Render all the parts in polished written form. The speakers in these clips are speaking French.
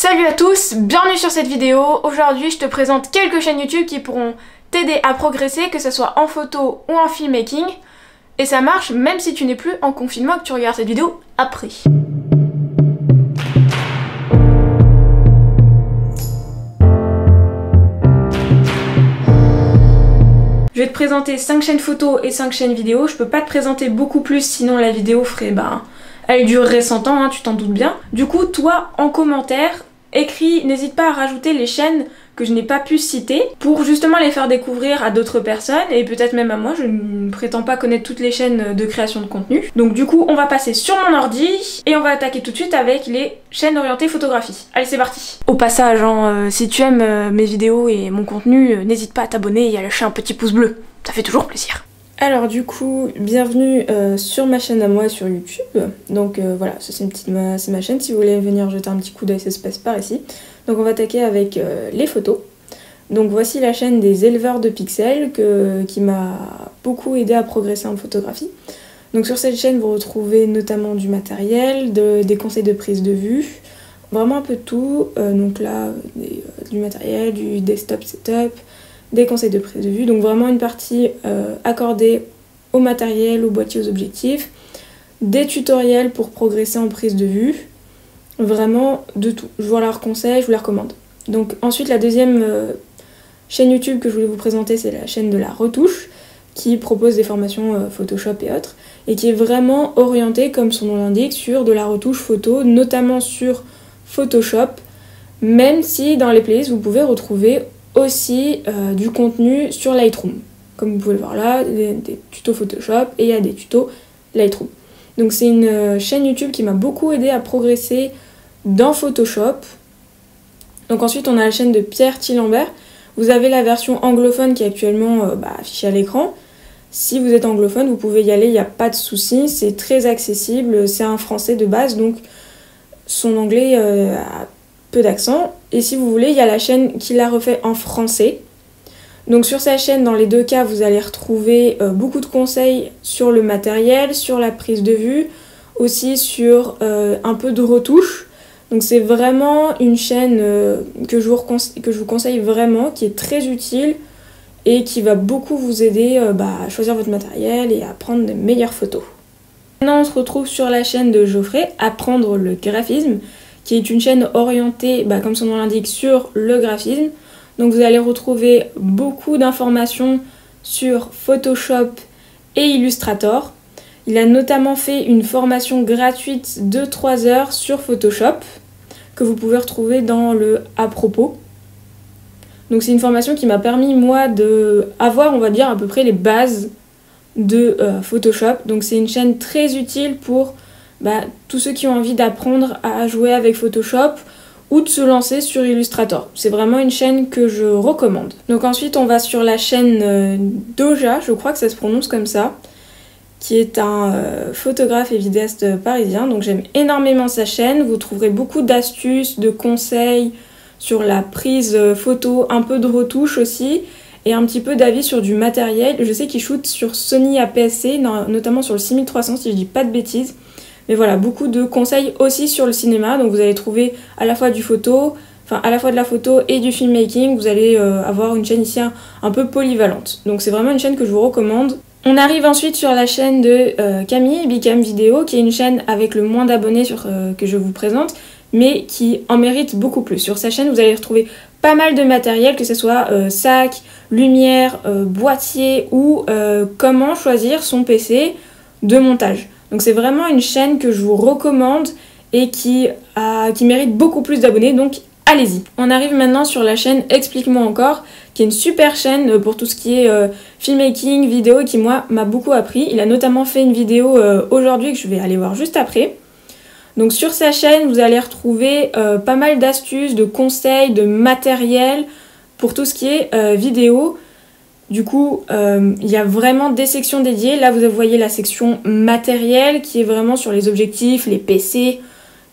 Salut à tous, bienvenue sur cette vidéo. Aujourd'hui je te présente quelques chaînes YouTube qui pourront t'aider à progresser, que ce soit en photo ou en filmmaking. Et ça marche même si tu n'es plus en confinement et que tu regardes cette vidéo après. Je vais te présenter 5 chaînes photo et 5 chaînes vidéo. Je peux pas te présenter beaucoup plus sinon la vidéo ferait elle durerait 100 ans, hein, tu t'en doutes bien. Du coup, toi, en commentaire, écris, n'hésite pas à rajouter les chaînes que je n'ai pas pu citer pour justement les faire découvrir à d'autres personnes et peut-être même à moi. Je ne prétends pas connaître toutes les chaînes de création de contenu. Donc du coup, on va passer sur mon ordi et on va attaquer tout de suite avec les chaînes orientées photographie. Allez, c'est parti. Au passage, si tu aimes mes vidéos et mon contenu, n'hésite pas à t'abonner et à lâcher un petit pouce bleu. Ça fait toujours plaisir. Alors du coup, bienvenue sur ma chaîne à moi sur YouTube. Donc voilà, ça c'est ma chaîne si vous voulez venir jeter un petit coup d'œil, ça se passe par ici. Donc on va attaquer avec les photos. Donc voici la chaîne des éleveurs de pixels qui m'a beaucoup aidé à progresser en photographie. Donc sur cette chaîne vous retrouvez notamment du matériel, des conseils de prise de vue, vraiment un peu de tout. Donc là, du matériel, du desktop setup, des conseils de prise de vue, donc vraiment une partie accordée au matériel, au boîtier, aux objectifs, des tutoriels pour progresser en prise de vue, vraiment de tout. Je vous la conseille, je vous la recommande. Donc ensuite la deuxième chaîne YouTube que je voulais vous présenter, c'est la chaîne de la retouche, qui propose des formations Photoshop et autres, et qui est vraiment orientée, comme son nom l'indique, sur de la retouche photo, notamment sur Photoshop, même si dans les playlists vous pouvez retrouver aussi du contenu sur Lightroom. Comme vous pouvez le voir là, des tutos Photoshop et il y a des tutos Lightroom. Donc c'est une chaîne YouTube qui m'a beaucoup aidé à progresser dans Photoshop. Donc ensuite on a la chaîne de Pierre Thilambert. Vous avez la version anglophone qui est actuellement affichée à l'écran. Si vous êtes anglophone, vous pouvez y aller, il n'y a pas de souci. C'est très accessible, c'est un français de base, donc son anglais a peu d'accent. Et si vous voulez, il y a la chaîne qui l'a refait en français. Donc sur sa chaîne, dans les deux cas, vous allez retrouver beaucoup de conseils sur le matériel, sur la prise de vue, aussi sur un peu de retouche. Donc c'est vraiment une chaîne que je vous conseille vraiment, qui est très utile et qui va beaucoup vous aider à choisir votre matériel et à prendre de meilleures photos. Maintenant on se retrouve sur la chaîne de Geoffrey, Apprendre le graphisme, qui est une chaîne orientée, comme son nom l'indique, sur le graphisme. Donc vous allez retrouver beaucoup d'informations sur Photoshop et Illustrator. Il a notamment fait une formation gratuite de 3 heures sur Photoshop, que vous pouvez retrouver dans le à propos. Donc c'est une formation qui m'a permis moi d'avoir, on va dire, à peu près les bases de Photoshop. Donc c'est une chaîne très utile pour tous ceux qui ont envie d'apprendre à jouer avec Photoshop ou de se lancer sur Illustrator. C'est vraiment une chaîne que je recommande. Donc ensuite on va sur la chaîne Doja, je crois que ça se prononce comme ça, qui est un photographe et vidéaste parisien. Donc j'aime énormément sa chaîne, vous trouverez beaucoup d'astuces, de conseils sur la prise photo, un peu de retouche aussi, et un petit peu d'avis sur du matériel. Je sais qu'il shoot sur Sony APS-C, notamment sur le 6300 si je dis pas de bêtises. Mais voilà, beaucoup de conseils aussi sur le cinéma, donc vous allez trouver à la fois à la fois de la photo et du filmmaking. Vous allez avoir une chaîne ici un peu polyvalente. Donc c'est vraiment une chaîne que je vous recommande. On arrive ensuite sur la chaîne de Camille, Bicam Vidéo, qui est une chaîne avec le moins d'abonnés que je vous présente, mais qui en mérite beaucoup plus. Sur sa chaîne, vous allez retrouver pas mal de matériel, que ce soit sac, lumière, boîtier ou comment choisir son PC de montage. Donc c'est vraiment une chaîne que je vous recommande et qui mérite beaucoup plus d'abonnés, donc allez-y. On arrive maintenant sur la chaîne Explique-moi encore, qui est une super chaîne pour tout ce qui est filmmaking, vidéo, et qui moi m'a beaucoup appris. Il a notamment fait une vidéo aujourd'hui que je vais aller voir juste après. Donc sur sa chaîne, vous allez retrouver pas mal d'astuces, de conseils, de matériel pour tout ce qui est vidéo. Du coup, il y a vraiment des sections dédiées. Là, vous voyez la section matériel qui est vraiment sur les objectifs, les PC,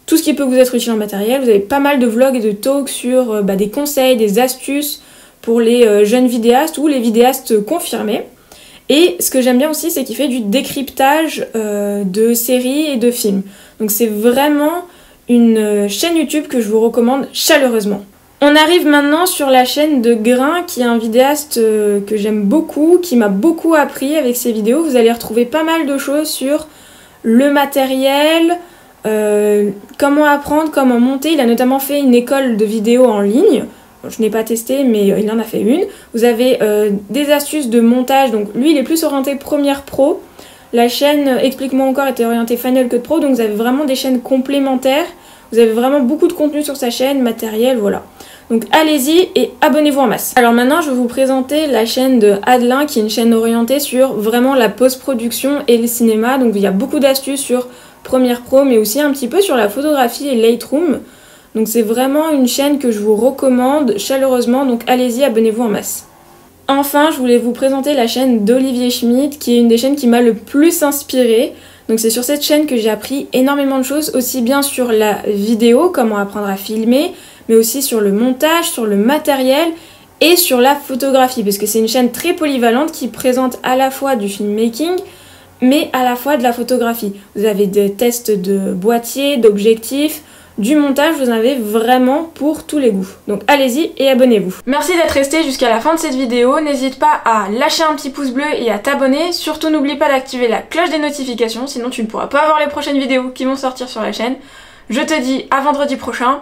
tout ce qui peut vous être utile en matériel. Vous avez pas mal de vlogs et de talks sur des conseils, des astuces pour les jeunes vidéastes ou les vidéastes confirmés. Et ce que j'aime bien aussi, c'est qu'il fait du décryptage de séries et de films. Donc c'est vraiment une chaîne YouTube que je vous recommande chaleureusement. On arrive maintenant sur la chaîne de Grain, qui est un vidéaste que j'aime beaucoup, qui m'a beaucoup appris avec ses vidéos. Vous allez retrouver pas mal de choses sur le matériel, comment apprendre, comment monter. Il a notamment fait une école de vidéo en ligne. Je n'ai pas testé, mais il en a fait une. Vous avez des astuces de montage. Donc lui, il est plus orienté Premiere Pro. La chaîne Explique-moi encore était orientée Final Cut Pro. Donc vous avez vraiment des chaînes complémentaires. Vous avez vraiment beaucoup de contenu sur sa chaîne, matériel, voilà. Donc allez-y et abonnez-vous en masse. Alors maintenant, je vais vous présenter la chaîne de Adelin, qui est une chaîne orientée sur vraiment la post-production et le cinéma. Donc il y a beaucoup d'astuces sur Premiere Pro, mais aussi un petit peu sur la photographie et Lightroom. Donc c'est vraiment une chaîne que je vous recommande chaleureusement, donc allez-y, abonnez-vous en masse. Enfin, je voulais vous présenter la chaîne d'Olivier Schmitt, qui est une des chaînes qui m'a le plus inspirée. Donc c'est sur cette chaîne que j'ai appris énormément de choses, aussi bien sur la vidéo, comment apprendre à filmer, mais aussi sur le montage, sur le matériel et sur la photographie, parce que c'est une chaîne très polyvalente qui présente à la fois du filmmaking, mais à la fois de la photographie. Vous avez des tests de boîtier, d'objectifs, du montage, vous en avez vraiment pour tous les goûts. Donc allez-y et abonnez-vous. Merci d'être resté jusqu'à la fin de cette vidéo. N'hésite pas à lâcher un petit pouce bleu et à t'abonner. Surtout n'oublie pas d'activer la cloche des notifications, sinon tu ne pourras pas avoir les prochaines vidéos qui vont sortir sur la chaîne. Je te dis à vendredi prochain.